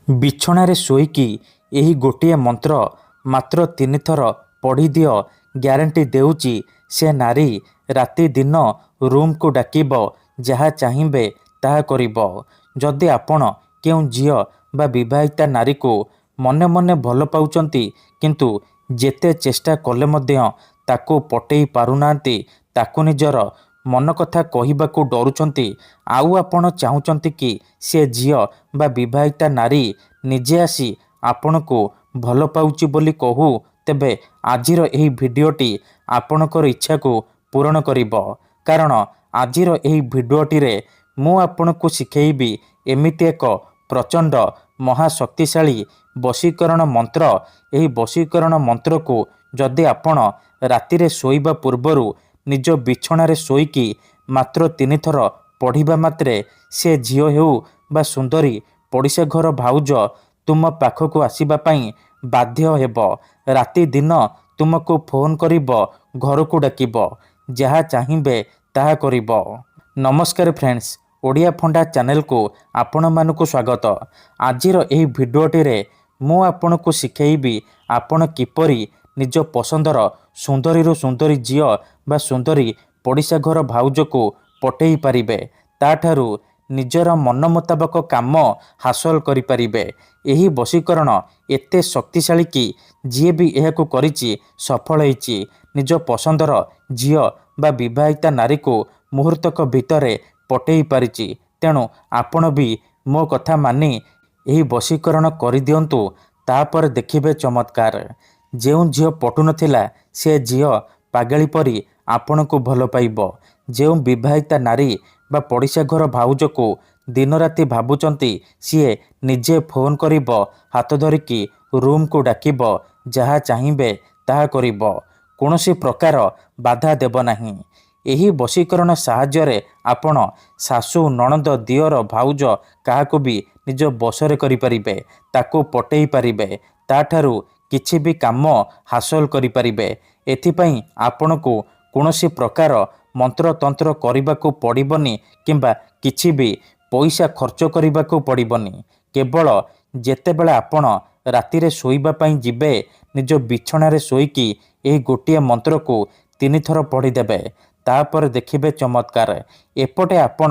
ବିଛଣାରେ ଶୋଇକି ଏହି ଗୋଟିଏ ମନ୍ତ୍ର ମାତ୍ର 3 ଥର ପଢ଼ିଦିଅ, ଗ୍ୟାରେଣ୍ଟି ଦେଉଛି ସେ ନାରୀ ରାତି ଦିନ ରୁମ୍କୁ ଡାକିବ, ଯାହା ଚାହିଁବେ ତାହା କରିବ। ଯଦି ଆପଣ କେଉଁ ଝିଅ ବା ବିବାହିତା ନାରୀକୁ ମନେ ମନେ ଭଲ ପାଉଛନ୍ତି କିନ୍ତୁ ଯେତେ ଚେଷ୍ଟା କଲେ ମଧ୍ୟ ତାକୁ ପଟେଇ ପାରୁନାହାନ୍ତି, ତାକୁ ନିଜର ମନ କଥା କହିବାକୁ ଡରୁଛନ୍ତି, ଆଉ ଆପଣ ଚାହୁଁଛନ୍ତି କି ସେ ଝିଅ ବା ବିବାହିତା ନାରୀ ନିଜେ ଆସି ଆପଣଙ୍କୁ ଭଲ ପାଉଛି ବୋଲି କହୁ, ତେବେ ଆଜିର ଏହି ଭିଡ଼ିଓଟି ଆପଣଙ୍କର ଇଚ୍ଛାକୁ ପୂରଣ କରିବ। କାରଣ ଆଜିର ଏହି ଭିଡ଼ିଓଟିରେ ମୁଁ ଆପଣଙ୍କୁ ଶିଖେଇବି ଏମିତି ଏକ ପ୍ରଚଣ୍ଡ ମହାଶକ୍ତିଶାଳୀ ବଶୀକରଣ ମନ୍ତ୍ର। ଏହି ବଶୀକରଣ ମନ୍ତ୍ରକୁ ଯଦି ଆପଣ ରାତିରେ ଶୋଇବା ପୂର୍ବରୁ ନିଜ ବିଛଣାରେ ଶୋଇକି ମାତ୍ର 3 ଥର ପଢ଼ିବା ମାତ୍ରେ ସେ ଝିଅ ହେଉ ବା ସୁନ୍ଦରୀ ପଡ଼ିଶା ଘର ଭାଉଜ ତୁମ ପାଖକୁ ଆସିବା ପାଇଁ ବାଧ୍ୟ ହେବ। ରାତି ଦିନ ତୁମକୁ ଫୋନ୍ କରିବ, ଘରକୁ ଡାକିବ, ଯାହା ଚାହିଁବେ ତାହା କରିବ। ନମସ୍କାର ଫ୍ରେଣ୍ଡସ୍, ଓଡ଼ିଆ ଫଣ୍ଡା ଚ୍ୟାନେଲକୁ ଆପଣମାନଙ୍କୁ ସ୍ୱାଗତ। ଆଜିର ଏହି ଭିଡ଼ିଓଟିରେ ମୁଁ ଆପଣଙ୍କୁ ଶିଖେଇବି ଆପଣ କିପରି ନିଜ ପସନ୍ଦର ସୁନ୍ଦରୀରୁ ସୁନ୍ଦରୀ ଝିଅ ବା ସୁନ୍ଦରୀ ପଡ଼ିଶା ଘର ଭାଉଜକୁ ପଟେଇ ପାରିବେ, ତାଠାରୁ ନିଜର ମନ ମୁତାବକ କାମ ହାସଲ କରିପାରିବେ। ଏହି ବଶୀକରଣ ଏତେ ଶକ୍ତିଶାଳୀ କି ଯିଏ ବି ଏହାକୁ କରିଛି ସଫଳ ହେଇଛି, ନିଜ ପସନ୍ଦର ଝିଅ ବା ବିବାହିତା ନାରୀକୁ ମୁହୂର୍ତ୍ତକ ଭିତରେ ପଟେଇ ପାରିଛି। ତେଣୁ ଆପଣ ବି ମୋ କଥା ମାନି ଏହି ବଶୀକରଣ କରିଦିଅନ୍ତୁ, ତାପରେ ଦେଖିବେ ଚମତ୍କାର। ଯେଉଁ ଝିଅ ପଟୁନଥିଲା ସେ ଝିଅ ପାଗଳି ପରି ଆପଣଙ୍କୁ ଭଲ ପାଇବ। ଯେଉଁ ବିବାହିତା ନାରୀ ବା ପଡ଼ିଶା ଘର ଭାଉଜକୁ ଦିନରାତି ଭାବୁଛନ୍ତି, ସିଏ ନିଜେ ଫୋନ୍ କରିବ, ହାତ ଧରିକି ରୁମ୍କୁ ଡାକିବ, ଯାହା ଚାହିଁବେ ତାହା କରିବ, କୌଣସି ପ୍ରକାର ବାଧା ଦେବ ନାହିଁ। ଏହି ବଶୀକରଣ ସାହାଯ୍ୟରେ ଆପଣ ଶାଶୁ, ନଣନ୍ଦ, ଦିଅର, ଭାଉଜ କାହାକୁ ବି ନିଜ ବଶରେ କରିପାରିବେ, ତାକୁ ପଟେଇ ପାରିବେ, ତାଠାରୁ କିଛି ବି କାମ ହାସଲ କରିପାରିବେ। ଏଥିପାଇଁ ଆପଣଙ୍କୁ କୌଣସି ପ୍ରକାର ମନ୍ତ୍ରତନ୍ତ୍ର କରିବାକୁ ପଡ଼ିବନି କିମ୍ବା କିଛି ବି ପଇସା ଖର୍ଚ୍ଚ କରିବାକୁ ପଡ଼ିବନି। କେବଳ ଯେତେବେଳେ ଆପଣ ରାତିରେ ଶୋଇବା ପାଇଁ ଯିବେ, ନିଜ ବିଛଣାରେ ଶୋଇକି ଏହି ଗୋଟିଏ ମନ୍ତ୍ରକୁ 3 ଥର ପଢ଼ିଦେବେ, ତାପରେ ଦେଖିବେ ଚମତ୍କାର। ଏପଟେ ଆପଣ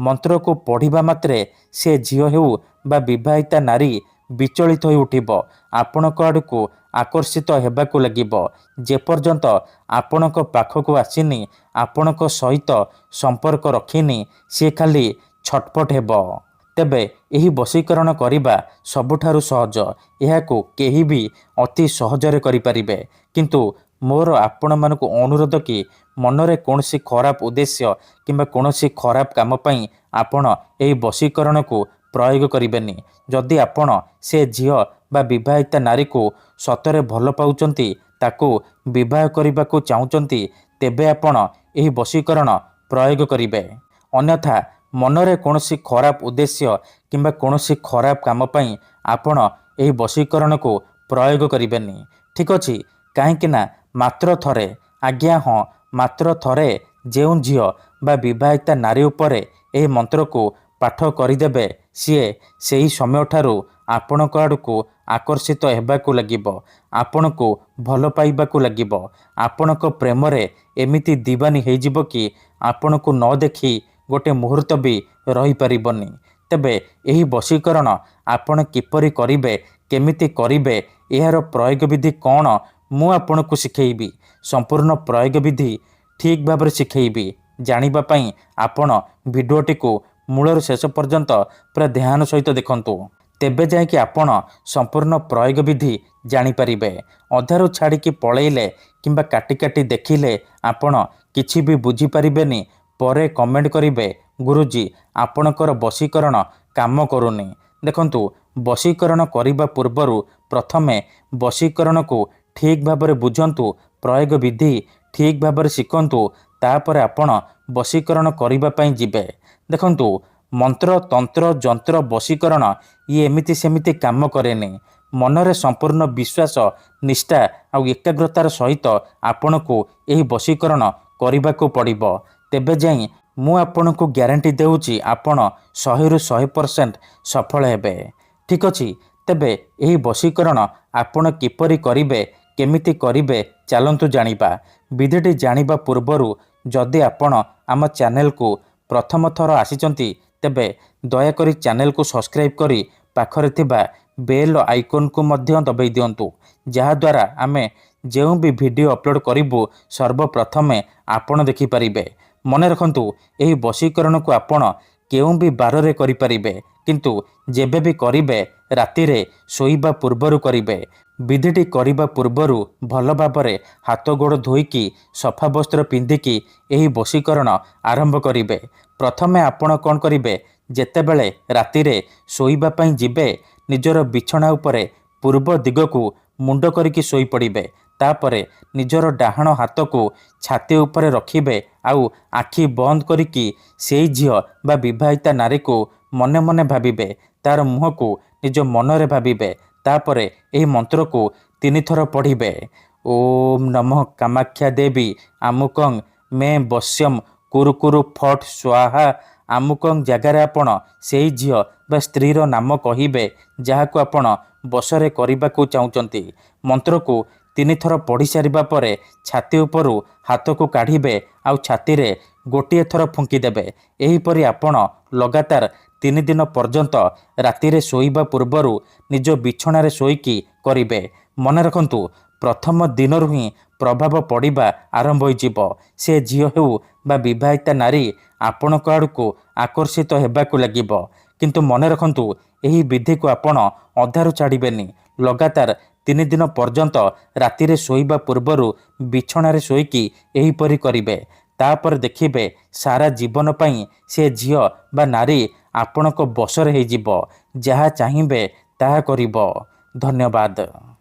ମନ୍ତ୍ରକୁ ପଢ଼ିବା ମାତ୍ରେ ସେ ଝିଅ ହେଉ ବା ବିବାହିତା ନାରୀ ବିଚଳିତ ହୋଇ ଉଠିବ, ଆପଣଙ୍କ ଆଡ଼କୁ ଆକର୍ଷିତ ହେବାକୁ ଲାଗିବ। ଯେପର୍ଯ୍ୟନ୍ତ ଆପଣଙ୍କ ପାଖକୁ ଆସିନି, ଆପଣଙ୍କ ସହିତ ସମ୍ପର୍କ ରଖିନି, ସେ ଖାଲି ଛଟପଟ ହେବ। ତେବେ ଏହି ବଶୀକରଣ କରିବା ସବୁଠାରୁ ସହଜ। ଏହାକୁ କେହି ବି ଅତି ସହଜରେ କରିପାରିବେ। କିନ୍ତୁ ମୋର ଆପଣମାନଙ୍କୁ ଅନୁରୋଧ କି ମନରେ କୌଣସି ଖରାପ ଉଦ୍ଦେଶ୍ୟ କିମ୍ବା କୌଣସି ଖରାପ କାମ ପାଇଁ ଆପଣ ଏହି ବଶୀକରଣକୁ ପ୍ରୟୋଗ କରିବେନି। ଯଦି ଆପଣ ସେ ଝିଅ ବା ବିବାହିତା ନାରୀକୁ ସତରେ ଭଲ ପାଉଛନ୍ତି, ତାକୁ ବିବାହ କରିବାକୁ ଚାହୁଁଛନ୍ତି, ତେବେ ଆପଣ ଏହି ବଶୀକରଣ ପ୍ରୟୋଗ କରିବେ। ଅନ୍ୟଥା ମନରେ କୌଣସି ଖରାପ ଉଦ୍ଦେଶ୍ୟ କିମ୍ବା କୌଣସି ଖରାପ କାମ ପାଇଁ ଆପଣ ଏହି ବଶୀକରଣକୁ ପ୍ରୟୋଗ କରିବେନି। ଠିକ୍ ଅଛି? କାହିଁକି ନା ମାତ୍ର ଥରେ, ଆଜ୍ଞା ହଁ, ମାତ୍ର ଥରେ ଯେଉଁ ଝିଅ ବା ବିବାହିତା ନାରୀ ଉପରେ ଏହି ମନ୍ତ୍ରକୁ ପାଠ କରିଦେବେ, ସିଏ ସେହି ସମୟଠାରୁ ଆପଣଙ୍କ ଆଡ଼କୁ ଆକର୍ଷିତ ହେବାକୁ ଲାଗିବ, ଆପଣଙ୍କୁ ଭଲ ପାଇବାକୁ ଲାଗିବ, ଆପଣଙ୍କ ପ୍ରେମରେ ଏମିତି ଦିବାନୀ ହେଇଯିବ କି ଆପଣଙ୍କୁ ନ ଦେଖି ଗୋଟେ ମୁହୂର୍ତ୍ତ ବି ରହିପାରିବନି। ତେବେ ଏହି ବଶୀକରଣ ଆପଣ କିପରି କରିବେ, କେମିତି କରିବେ, ଏହାର ପ୍ରୟୋଗ ବିଧି କ'ଣ, ମୁଁ ଆପଣଙ୍କୁ ଶିଖେଇବି। ସମ୍ପୂର୍ଣ୍ଣ ପ୍ରୟୋଗ ବିଧି ଠିକ୍ ଭାବରେ ଶିଖେଇବି। ଜାଣିବା ପାଇଁ ଆପଣ ଭିଡ଼ିଓଟିକୁ ମୂଳରୁ ଶେଷ ପର୍ଯ୍ୟନ୍ତ ପୁରା ଧ୍ୟାନ ସହିତ ଦେଖନ୍ତୁ। ତେବେ ଯାଇକି ଆପଣ ସମ୍ପୂର୍ଣ୍ଣ ପ୍ରୟୋଗ ବିଧି ଜାଣିପାରିବେ। ଅଧାରୁ ଛାଡ଼ିକି ପଳେଇଲେ କିମ୍ବା କାଟି କାଟି ଦେଖିଲେ ଆପଣ କିଛି ବି ବୁଝିପାରିବେନି। ପରେ କମେଣ୍ଟ କରିବେ, ଗୁରୁଜୀ ଆପଣଙ୍କର ବଶୀକରଣ କାମ କରୁନି। ଦେଖନ୍ତୁ, ବଶୀକରଣ କରିବା ପୂର୍ବରୁ ପ୍ରଥମେ ବଶୀକରଣକୁ ଠିକ୍ ଭାବରେ ବୁଝନ୍ତୁ, ପ୍ରୟୋଗ ବିଧି ଠିକ୍ ଭାବରେ ଶିଖନ୍ତୁ, ତାପରେ ଆପଣ ବଶୀକରଣ କରିବା ପାଇଁ ଯିବେ। ଦେଖନ୍ତୁ, ମନ୍ତ୍ର, ତନ୍ତ୍ର, ଯନ୍ତ୍ର, ବଶୀକରଣ ଇଏ ଏମିତି ସେମିତି କାମ କରେନି। ମନରେ ସମ୍ପୂର୍ଣ୍ଣ ବିଶ୍ୱାସ, ନିଷ୍ଠା ଆଉ ଏକାଗ୍ରତାର ସହିତ ଆପଣଙ୍କୁ ଏହି ବଶୀକରଣ କରିବାକୁ ପଡ଼ିବ। ତେବେ ଯାଇ ମୁଁ ଆପଣଙ୍କୁ ଗ୍ୟାରେଣ୍ଟି ଦେଉଛି ଆପଣ 100ରୁ 100% ସଫଳ ହେବେ। ଠିକ୍ ଅଛି। ତେବେ ଏହି ବଶୀକରଣ ଆପଣ କିପରି କରିବେ, କେମିତି କରିବେ, ଚାଲନ୍ତୁ ଜାଣିବା। ବିଧିଟି ଜାଣିବା ପୂର୍ବରୁ ଯଦି ଆପଣ ଆମ ଚ୍ୟାନେଲକୁ ପ୍ରଥମ ଥର ଆସିଛନ୍ତି, ତେବେ ଦୟାକରି ଚ୍ୟାନେଲକୁ ସବସ୍କ୍ରାଇବ୍ କରି ପାଖରେ ଥିବା ବେଲ୍ ଆଇକନ୍କୁ ମଧ୍ୟ ଦବାଇ ଦିଅନ୍ତୁ, ଯାହାଦ୍ୱାରା ଆମେ ଯେଉଁ ବି ଭିଡ଼ିଓ ଅପଲୋଡ଼ କରିବୁ ସର୍ବପ୍ରଥମେ ଆପଣ ଦେଖିପାରିବେ। ମନେ ରଖନ୍ତୁ, ଏହି ବଶୀକରଣକୁ ଆପଣ କେଉଁ ବି ବାରରେ କରିପାରିବେ, କିନ୍ତୁ ଯେବେ ବି କରିବେ ରାତିରେ ଶୋଇବା ପୂର୍ବରୁ କରିବେ। ବିଧିଟି କରିବା ପୂର୍ବରୁ ଭଲ ଭାବରେ ହାତ ଗୋଡ଼ ଧୋଇକି ସଫା ବସ୍ତ୍ର ପିନ୍ଧିକି ଏହି ବଶୀକରଣ ଆରମ୍ଭ କରିବେ। ପ୍ରଥମେ ଆପଣ କ'ଣ କରିବେ, ଯେତେବେଳେ ରାତିରେ ଶୋଇବା ପାଇଁ ଯିବେ ନିଜର ବିଛଣା ଉପରେ ପୂର୍ବ ଦିଗକୁ ମୁଣ୍ଡ କରିକି ଶୋଇପଡ଼ିବେ। ତାପରେ ନିଜର ଡାହାଣ ହାତକୁ ଛାତି ଉପରେ ରଖିବେ ଆଉ ଆଖି ବନ୍ଦ କରିକି ସେଇ ଝିଅ ବା ବିବାହିତା ନାରୀକୁ ମନେ ମନେ ଭାବିବେ। ତାର ମୁହଁକୁ ନିଜ ମନରେ ଭାବିବେ। ତାପରେ ଏହି ମନ୍ତ୍ରକୁ 3 ଥର ପଢ଼ିବେ। ଓମ୍ ନମଃ କାମାକ୍ଷା ଦେବୀ ଆମୁକଂ ମେ ବଶ୍ୟମ୍ କୁରୁ କୁରୁ ଫଟ୍ ସ୍ୱାହା। ଆମୁକଂ ଜାଗାରେ ଆପଣ ସେଇ ଝିଅ ବା ସ୍ତ୍ରୀର ନାମ କହିବେ ଯାହାକୁ ଆପଣ ବଶରେ କରିବାକୁ ଚାହୁଁଛନ୍ତି। ମନ୍ତ୍ରକୁ 3 ଥର ପଢ଼ି ସାରିବା ପରେ ଛାତି ଉପରୁ ହାତକୁ କାଢ଼ିବେ ଆଉ ଛାତିରେ ଗୋଟିଏ ଥର ଫୁଙ୍କିଦେବେ। ଏହିପରି ଆପଣ ଲଗାତାର 3 ଦିନ ପର୍ଯ୍ୟନ୍ତ ରାତିରେ ଶୋଇବା ପୂର୍ବରୁ ନିଜ ବିଛଣାରେ ଶୋଇକି କରିବେ। ମନେ ରଖନ୍ତୁ, ପ୍ରଥମ ଦିନରୁ ହିଁ ପ୍ରଭାବ ପଡ଼ିବା ଆରମ୍ଭ ହୋଇଯିବ। ସେ ଝିଅ ହେଉ ବା ବିବାହିତା ନାରୀ ଆପଣଙ୍କ ଆଡ଼କୁ ଆକର୍ଷିତ ହେବାକୁ ଲାଗିବ। କିନ୍ତୁ ମନେ ରଖନ୍ତୁ, ଏହି ବିଧିକୁ ଆପଣ ଅଧାରୁ ଛାଡ଼ିବେନି। ଲଗାତାର 3 ଦିନ ପର୍ଯ୍ୟନ୍ତ ରାତିରେ ଶୋଇବା ପୂର୍ବରୁ ବିଛଣାରେ ଶୋଇକି ଏହିପରି କରିବେ। ତାପରେ ଦେଖିବେ ସାରା ଜୀବନ ପାଇଁ ସେ ଝିଅ ବା ନାରୀ ଆପଣଙ୍କ ବଶରେ ହେଇଯିବ। ଯାହା ଚାହିଁବେ ତାହା କରିବ। ଧନ୍ୟବାଦ।